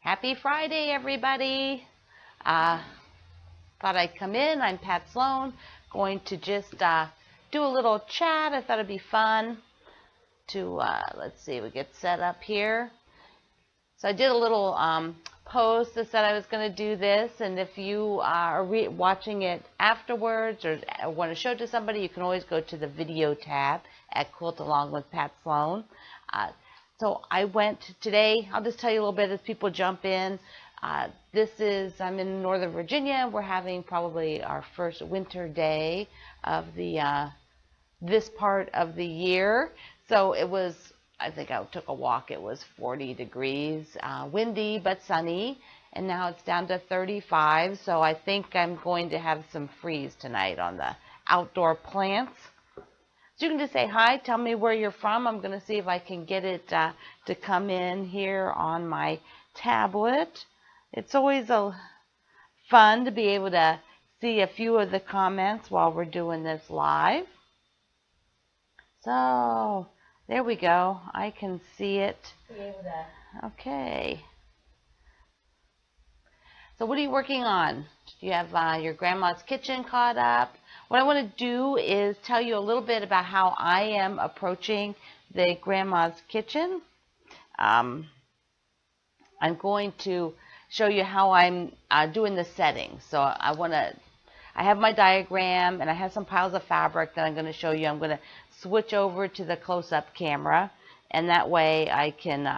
Happy Friday, everybody. Uh, Thought I'd come in. I'm Pat Sloan. Going to just do a little chat. I thought it'd be fun to, let's see, we get set up here. So I did a little post that said I was going to do this, and if you are watching it afterwards or want to show it to somebody, you can always go to the video tab at Quilt Along with Pat Sloan. So I went today, I'll just tell you a little bit as people jump in. I'm in Northern Virginia. We're having probably our first winter day of the this part of the year. So it was, I think I took a walk, it was 40 degrees, windy but sunny, and now it's down to 35. So I think I'm going to have some freeze tonight on the outdoor plants. So you can just say hi, tell me where you're from. I'm going to see if I can get it to come in here on my tablet. It's always fun to be able to see a few of the comments while we're doing this live. So there we go. I can see it. Okay. So what are you working on? Do you have your grandma's kitchen caught up? What I want to do is tell you a little bit about how I am approaching the grandma's kitchen. I'm going to show you how I'm doing the settings. So I have my diagram and I have some piles of fabric that I'm going to show you. I'm going to switch over to the close-up camera, and that way I can,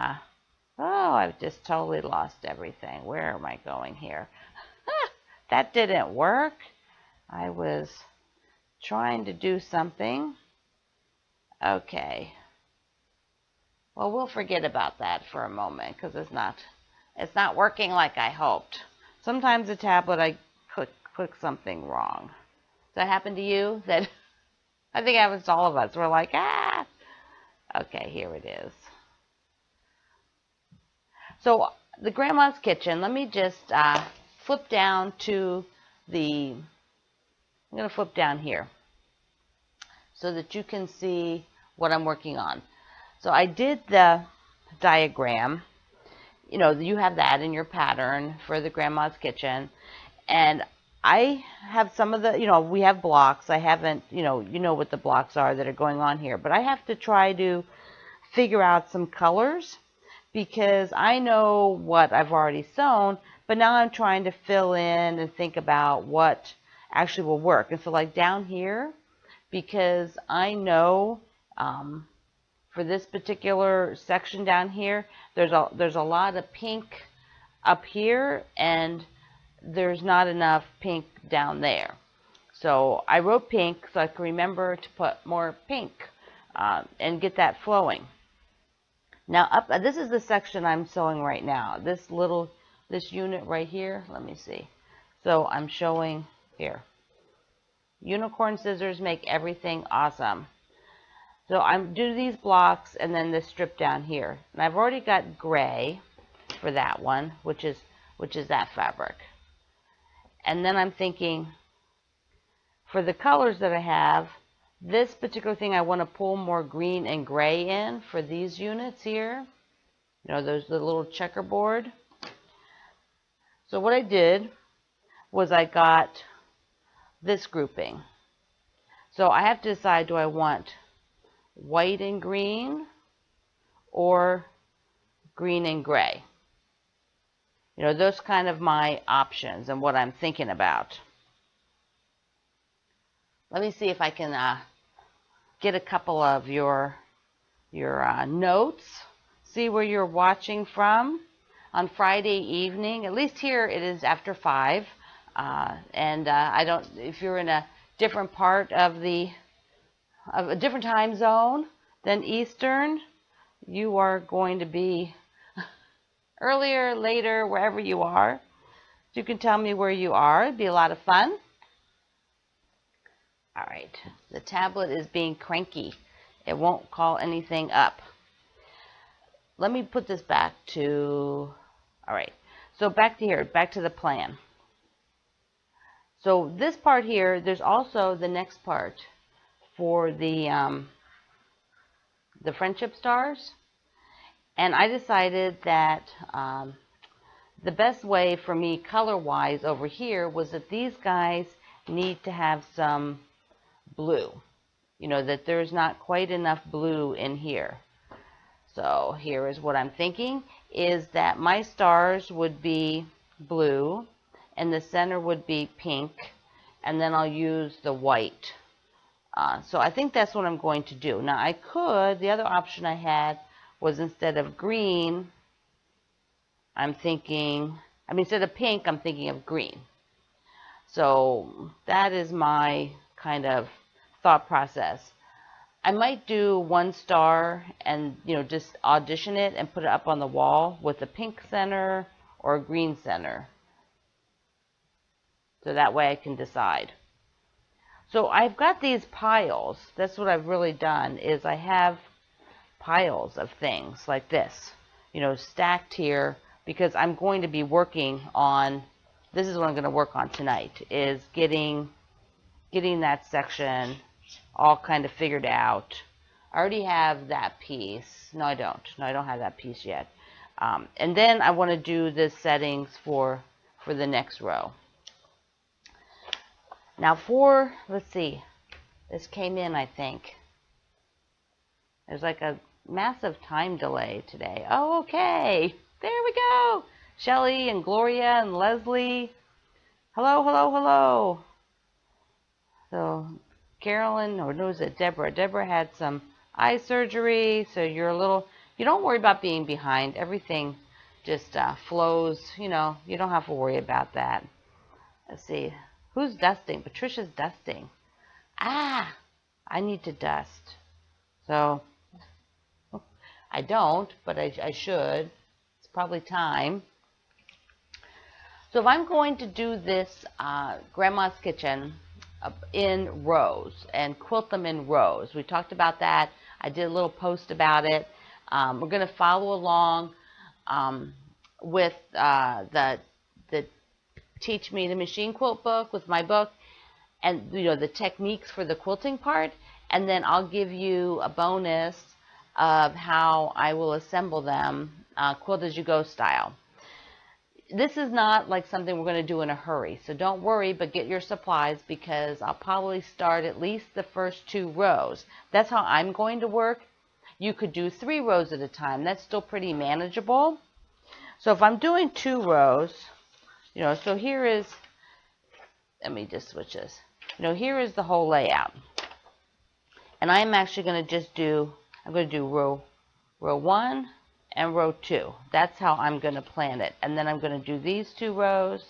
I've just totally lost everything. Where am I going here? That didn't work. I was trying to do something. Okay. Well, we'll forget about that for a moment because it's not working like I hoped. Sometimes the tablet, I click something wrong. Does that happen to you? That I think it happens to all of us. We're like, ah. Okay, here it is. So the grandma's kitchen, let me just flip down to I'm going to flip down here so that you can see what I'm working on. So I did the diagram. You know, you have that in your pattern for the grandma's kitchen. And I have some of the, we have blocks. I haven't, you know what the blocks are that are going on here. But I have to try to figure out some colors because I know what I've already sewn, but now I'm trying to fill in and think about what actually will work. And so like down here, because I know for this particular section down here, there's a lot of pink up here and there's not enough pink down there. So I wrote pink so I can remember to put more pink and get that flowing. Now this is the section I'm sewing right now. This unit right here, let me see. So I'm showing here. Unicorn scissors make everything awesome. So I'm doing these blocks and then this strip down here. And I've already got gray for that one, which is that fabric. And then I'm thinking for the colors that I have, this particular thing I want to pull more green and gray in for these units here. There's the little checkerboard. So what I did was I got this grouping. So I have to decide, do I want white and green or green and gray? Those kind of my options and what I'm thinking about. Let me see if I can get a couple of your notes. See where you're watching from on Friday evening. At least here it is after 5. If you're in a different part of a different time zone than Eastern, you are going to be earlier, later, wherever you are. So you can tell me where you are. It'd be a lot of fun. All right, the tablet is being cranky. It won't call anything up. Let me put this back to, all right, so back to here, back to the plan. So this part here, there's also the next part for the friendship stars. And I decided that the best way for me color-wise over here was that these guys need to have some blue. You know, that there's not quite enough blue in here. So here is what I'm thinking, is that my stars would be blue, and the center would be pink, and then I'll use the white. So I think that's what I'm going to do. Now I could, the other option I had was instead of green, I'm thinking, instead of pink, I'm thinking of green. So that is my kind of thought process. I might do one star and, you know, just audition it and put it up on the wall with a pink center or a green center. So that way I can decide. So I've got these piles. That's what I've really done, is I have piles of things like this, you know, stacked here, because I'm going to be working on, this is what I'm going to work on tonight, is getting that section all kind of figured out. I already have that piece. No, I don't. No, I don't have that piece yet. And then I want to do the settings for the next row. Now for, let's see, this came in, I think. There's like a massive time delay today. Oh, okay. There we go. Shelly and Gloria and Leslie. Hello, hello, hello. So Carolyn, or no, was it Deborah? Deborah had some eye surgery, so you're a little, you don't worry about being behind. Everything just flows, you know, you don't have to worry about that. Let's see. Who's dusting? Patricia's dusting. I need to dust. So I don't, but I should. It's probably time. So if I'm going to do this Grandma's Kitchen in rows and quilt them in rows, we talked about that. I did a little post about it. We're going to follow along with the Teach Me the Machine Quilt book, with my book, and you know, the techniques for the quilting part, and then I'll give you a bonus of how I will assemble them quilt as you go style. This is not like something we're going to do in a hurry, so don't worry, but get your supplies, because I'll probably start at least the first 2 rows. That's how I'm going to work. You could do 3 rows at a time. That's still pretty manageable. So if I'm doing 2 rows, you know, so here is, let me just switch this. You know, here is the whole layout. And I'm actually going to just do, I'm going to do row 1 and row 2. That's how I'm going to plan it. And then I'm going to do these 2 rows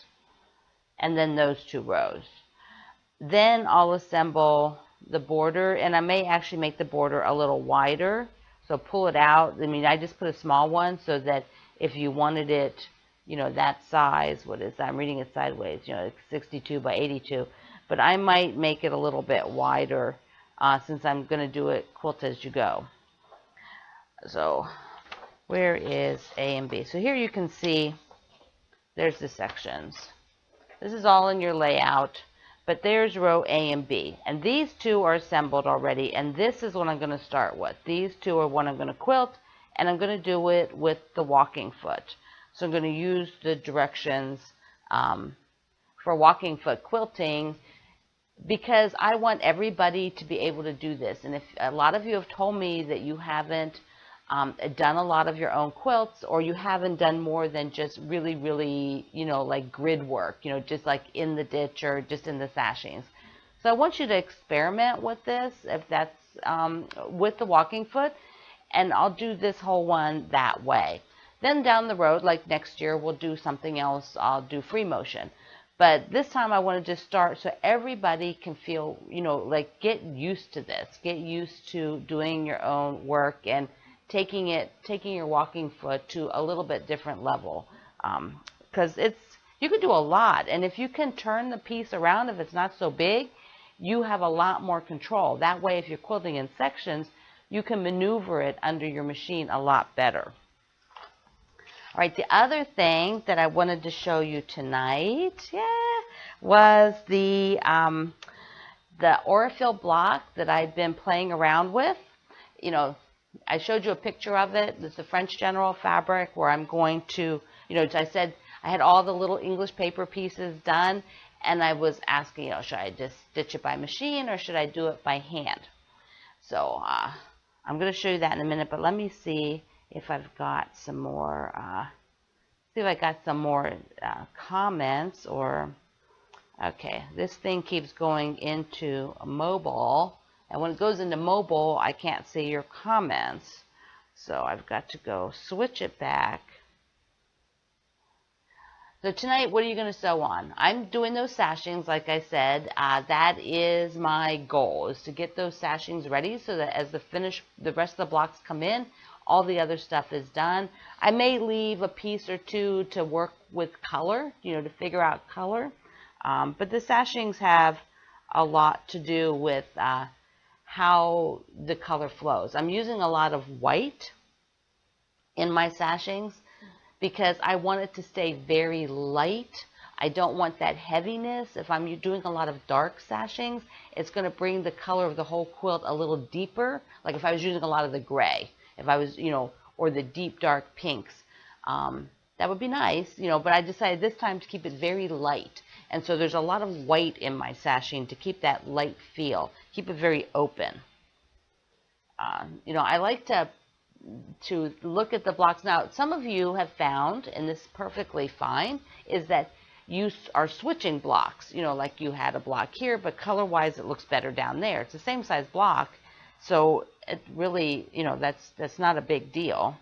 and then those 2 rows. Then I'll assemble the border, and I may actually make the border a little wider. So pull it out. I mean, I just put a small one so that if you wanted it, you know, that size, what is that? I'm reading it sideways, you know, 62 by 82. But I might make it a little bit wider since I'm going to do it quilt as you go. So where is A and B? So here you can see there's the sections. This is all in your layout, but there's row A and B. And these 2 are assembled already, and this is what I'm going to start with. These 2 are what I'm going to quilt, and I'm going to do it with the walking foot. So I'm going to use the directions for walking foot quilting, because I want everybody to be able to do this. And if a lot of you have told me that you haven't done a lot of your own quilts, or you haven't done more than just really, really, you know, like grid work, you know, just like in the ditch or just in the sashings. So I want you to experiment with this, if that's with the walking foot, and I'll do this whole one that way. Then down the road, like next year, we'll do something else. I'll do free motion. But this time I want to just start so everybody can feel, you know, like get used to this. Get used to doing your own work and taking your walking foot to a little bit different level. Because you can do a lot. And if you can turn the piece around, if it's not so big, you have a lot more control. That way, if you're quilting in sections, you can maneuver it under your machine a lot better. All right, the other thing that I wanted to show you tonight, was the Aurifil block that I've been playing around with. You know, I showed you a picture of it. It's a French General fabric where I'm going to, you know, I said I had all the little English paper pieces done, and I was asking, should I just stitch it by machine or should I do it by hand? So I'm going to show you that in a minute, but let me see if I've got some more, comments or, okay, this thing keeps going into mobile, and when it goes into mobile, I can't see your comments. So I've got to go switch it back. So tonight, what are you going to sew on? I'm doing those sashings, like I said. That is my goal, is to get those sashings ready so that as the rest of the blocks come in, all the other stuff is done. I may leave a piece or two to work with color, to figure out color. But the sashings have a lot to do with how the color flows. I'm using a lot of white in my sashings because I want it to stay very light. I don't want that heaviness. If I'm doing a lot of dark sashings, it's going to bring the color of the whole quilt a little deeper. Like if I was using a lot of the gray, if I was, or the deep dark pinks, that would be nice, but I decided this time to keep it very light. And so there's a lot of white in my sashing to keep that light feel, keep it very open. I like to look at the blocks. Now, some of you have found, and this is perfectly fine, is that you are switching blocks. Like you had a block here, but color-wise it looks better down there. It's the same size block, so it really, that's not a big deal.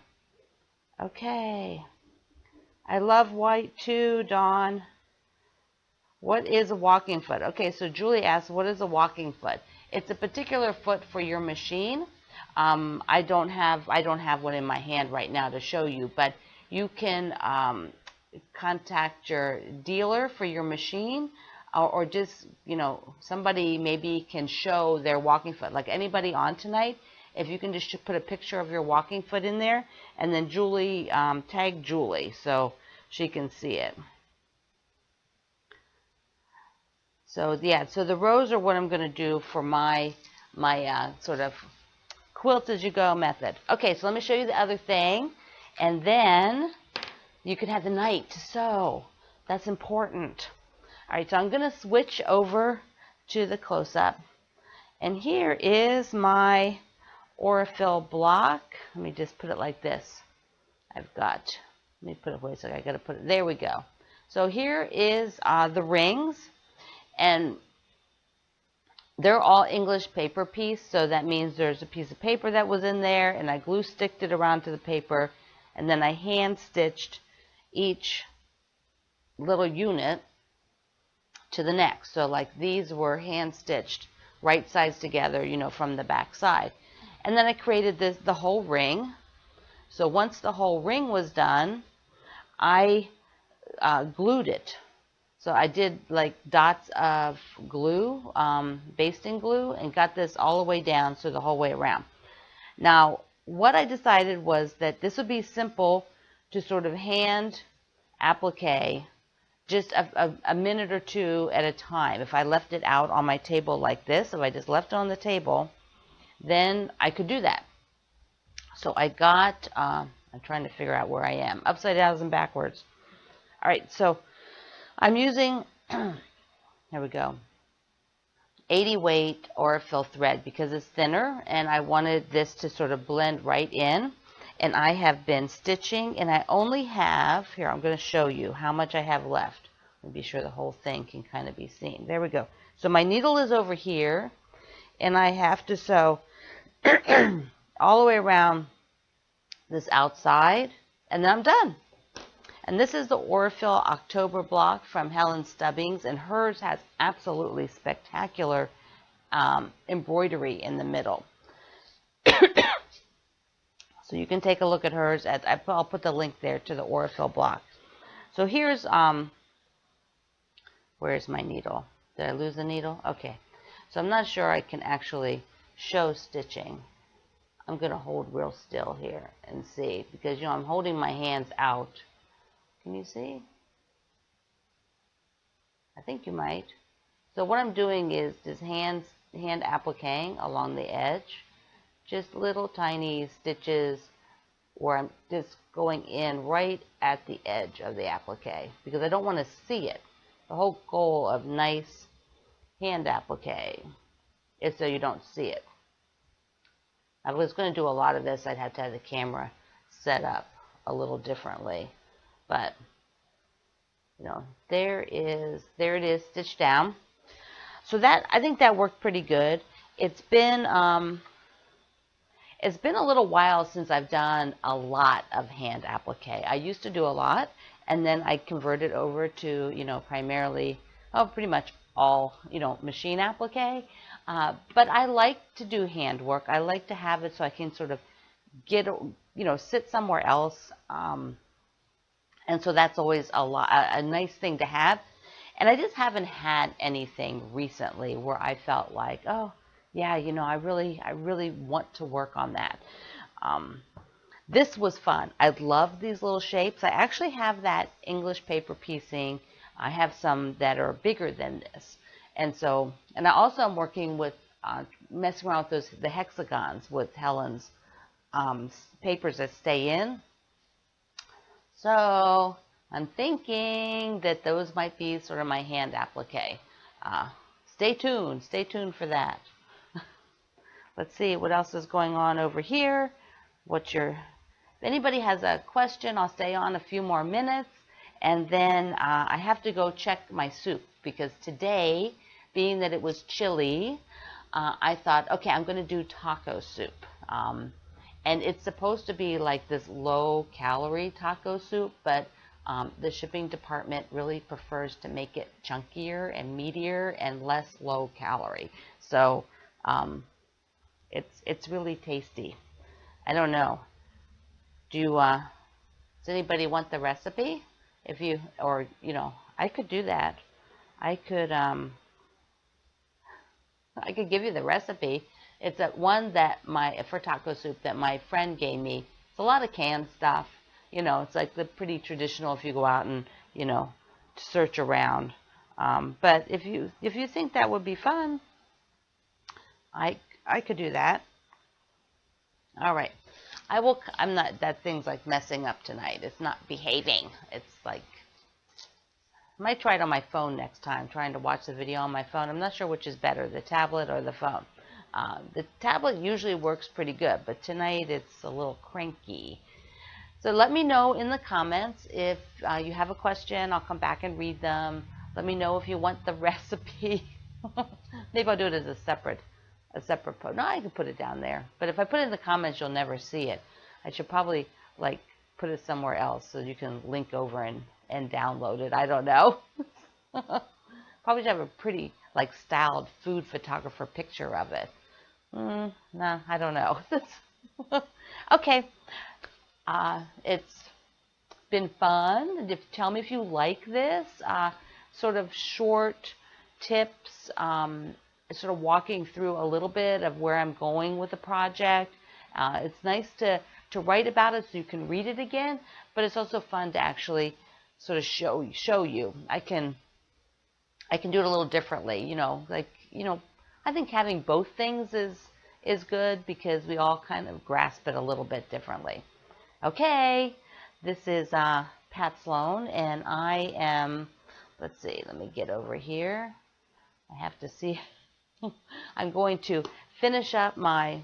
Okay. I love white too, Dawn. What is a walking foot? Okay, so Julie asked, what is a walking foot? It's a particular foot for your machine. I don't have one in my hand right now to show you, but you can contact your dealer for your machine, or just, somebody maybe can show their walking foot. Like anybody on tonight, if you can just put a picture of your walking foot in there, and then Julie, tag Julie so she can see it. So yeah, so the rows are what I'm going to do for my sort of quilt as you go method. Okay, so let me show you the other thing, and then you can have the night to sew. That's important. All right, so I'm going to switch over to the close-up, and here is my Aurifil block. Let me just put it like this. Let me put it, wait a second, I got to put it, there we go. So here is the rings, and they're all English paper piece, so that means there's a piece of paper that was in there, and I glue sticked it around to the paper, and then I hand stitched each little unit to the next. So like these were hand stitched right sides together, from the back side. And then I created the whole ring. So once the whole ring was done, I glued it. So I did like dots of glue, basting glue, and got this all the way down, so the whole way around. Now, what I decided was that this would be simple to sort of hand applique just a minute or two at a time. If I left it out on my table like this, if I just left it on the table, then I could do that. So I got, I'm trying to figure out where I am, upside down and backwards. All right, so I'm using, here we go, 80 weight Aurifil thread because it's thinner, and I wanted this to sort of blend right in. And I have been stitching, and I only have, here, I'm going to show you how much I have left. Let me be sure the whole thing can kind of be seen. There we go. So my needle is over here, and I have to sew all the way around this outside, and then I'm done. And this is the Aurifil October block from Helen Stubbings, and hers has absolutely spectacular embroidery in the middle. So you can take a look at hers. I'll put the link there to the Aurifil block. So here's, where's my needle? Did I lose the needle? Okay. So I'm not sure I can actually show stitching. I'm going to hold real still here and see, because, I'm holding my hands out. Can you see? I think you might. So what I'm doing is just hand appliquing along the edge. Just little tiny stitches where I'm just going in right at the edge of the applique because I don't want to see it. The whole goal of nice hand applique is so you don't see it. If I was going to do a lot of this, I'd have to have the camera set up a little differently. But, you know, there it is stitched down. So that, I think that worked pretty good. It's been a little while since I've done a lot of hand applique. I used to do a lot, and then I converted over to, you know, primarily, pretty much all, you know, machine applique. But I like to do hand work. I like to have it so I can sort of get, you know, sit somewhere else. And so that's always a nice thing to have. And I just haven't had anything recently where I felt like, oh, yeah, you know, I really want to work on that. This was fun. I love these little shapes. I actually have that English paper piecing. I have some that are bigger than this. And so, and I also am working with, messing around with the hexagons with Helen's papers that stay in. So I'm thinking that those might be sort of my hand applique. Stay tuned for that. Let's see what else is going on over here. If anybody has a question, I'll stay on a few more minutes, and then I have to go check my soup because today, being that it was chilly, I thought, okay, I'm going to do taco soup. And it's supposed to be like this low-calorie taco soup, but the shipping department really prefers to make it chunkier and meatier and less low-calorie. So it's really tasty. I don't know. Does anybody want the recipe? Or you know, I could do that. I could give you the recipe. It's one that for taco soup that my friend gave me. It's a lot of canned stuff. You know, it's like the pretty traditional if you go out and, you know, search around. But if you think that would be fun, I could do that. All right. That thing's like messing up tonight. It's not behaving. It's like, I might try it on my phone next time, trying to watch the video on my phone. I'm not sure which is better, the tablet or the phone. The tablet usually works pretty good, but tonight it's a little cranky. So let me know in the comments if you have a question. I'll come back and read them. Let me know if you want the recipe. Maybe I'll do it as a separate post. No, I can put it down there. But if I put it in the comments, you'll never see it. I should probably like put it somewhere else so you can link over and download it. I don't know. Probably should have a pretty like styled food photographer picture of it. No, I don't know. Okay. It's been fun. Tell me if you like this. Sort of short tips, sort of walking through a little bit of where I'm going with the project. It's nice to write about it so you can read it again, but it's also fun to actually sort of show you. I can do it a little differently, you know, like, you know, I think having both things is good because we all kind of grasp it a little bit differently. Okay, this is Pat Sloan, and I am, let's see, let me get over here. I have to see. I'm going to finish up my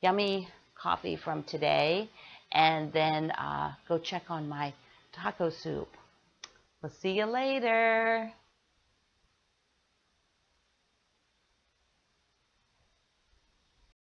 yummy coffee from today and then go check on my taco soup. We'll see you later.